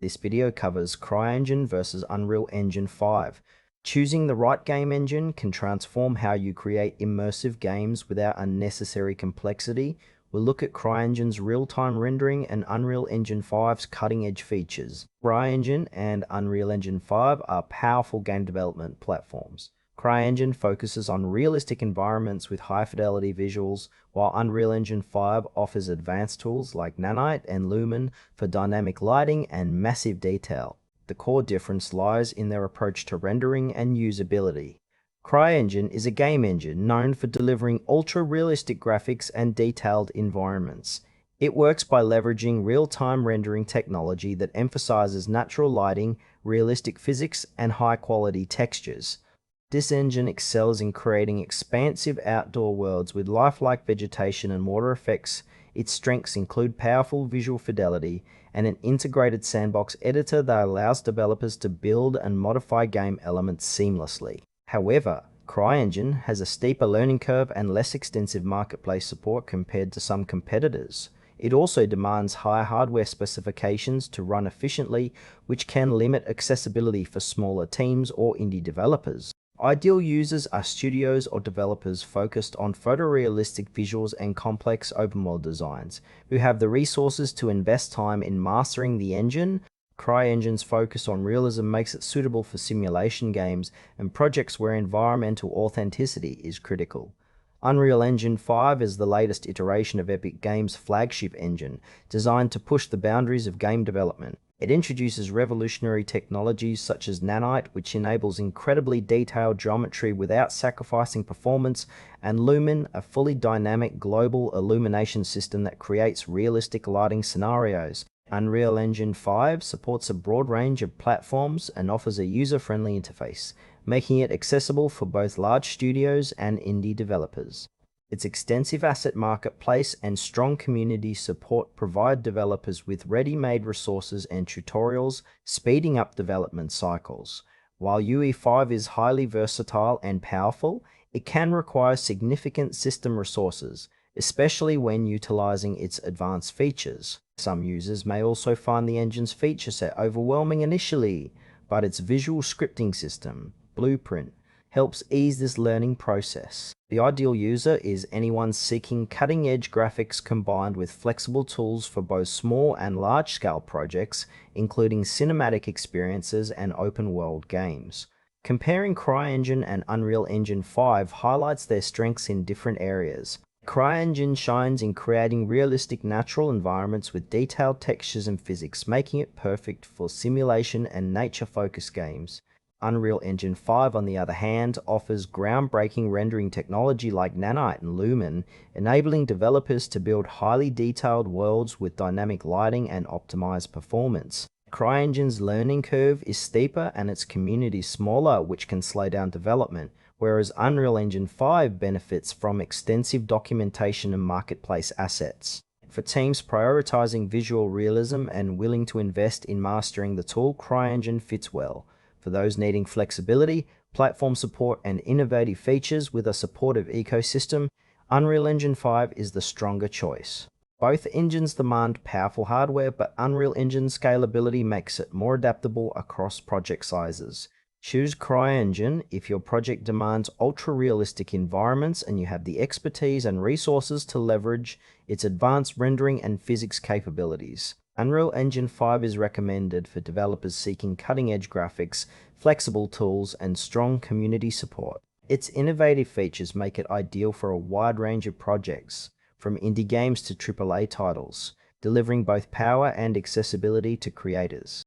This video covers CryEngine versus Unreal Engine 5. Choosing the right game engine can transform how you create immersive games without unnecessary complexity. We'll look at CryEngine's real-time rendering and Unreal Engine 5's cutting-edge features. CryEngine and Unreal Engine 5 are powerful game development platforms. CryEngine focuses on realistic environments with high-fidelity visuals, while Unreal Engine 5 offers advanced tools like Nanite and Lumen for dynamic lighting and massive detail. The core difference lies in their approach to rendering and usability. CryEngine is a game engine known for delivering ultra-realistic graphics and detailed environments. It works by leveraging real-time rendering technology that emphasizes natural lighting, realistic physics, and high-quality textures. This engine excels in creating expansive outdoor worlds with lifelike vegetation and water effects. Its strengths include powerful visual fidelity and an integrated sandbox editor that allows developers to build and modify game elements seamlessly. However, CryEngine has a steeper learning curve and less extensive marketplace support compared to some competitors. It also demands higher hardware specifications to run efficiently, which can limit accessibility for smaller teams or indie developers. Ideal users are studios or developers focused on photorealistic visuals and complex open-world designs, who have the resources to invest time in mastering the engine. CryEngine's focus on realism makes it suitable for simulation games and projects where environmental authenticity is critical. Unreal Engine 5 is the latest iteration of Epic Games' flagship engine, designed to push the boundaries of game development. It introduces revolutionary technologies such as Nanite, which enables incredibly detailed geometry without sacrificing performance, and Lumen, a fully dynamic global illumination system that creates realistic lighting scenarios. Unreal Engine 5 supports a broad range of platforms and offers a user-friendly interface, making it accessible for both large studios and indie developers. Its extensive asset marketplace and strong community support provide developers with ready-made resources and tutorials, speeding up development cycles. While UE5 is highly versatile and powerful, it can require significant system resources, especially when utilizing its advanced features. Some users may also find the engine's feature set overwhelming initially, but its visual scripting system, Blueprint, helps ease this learning process. The ideal user is anyone seeking cutting-edge graphics combined with flexible tools for both small and large-scale projects, including cinematic experiences and open-world games. Comparing CryEngine and Unreal Engine 5 highlights their strengths in different areas. CryEngine shines in creating realistic natural environments with detailed textures and physics, making it perfect for simulation and nature-focused games. Unreal Engine 5, on the other hand, offers groundbreaking rendering technology like Nanite and Lumen, enabling developers to build highly detailed worlds with dynamic lighting and optimized performance. CryEngine's learning curve is steeper and its community smaller, which can slow down development, whereas Unreal Engine 5 benefits from extensive documentation and marketplace assets. For teams prioritizing visual realism and willing to invest in mastering the tool, CryEngine fits well. For those needing flexibility, platform support, and innovative features with a supportive ecosystem, Unreal Engine 5 is the stronger choice. Both engines demand powerful hardware, but Unreal Engine's scalability makes it more adaptable across project sizes. Choose CryEngine if your project demands ultra-realistic environments and you have the expertise and resources to leverage its advanced rendering and physics capabilities. Unreal Engine 5 is recommended for developers seeking cutting-edge graphics, flexible tools, and strong community support. Its innovative features make it ideal for a wide range of projects, from indie games to AAA titles, delivering both power and accessibility to creators.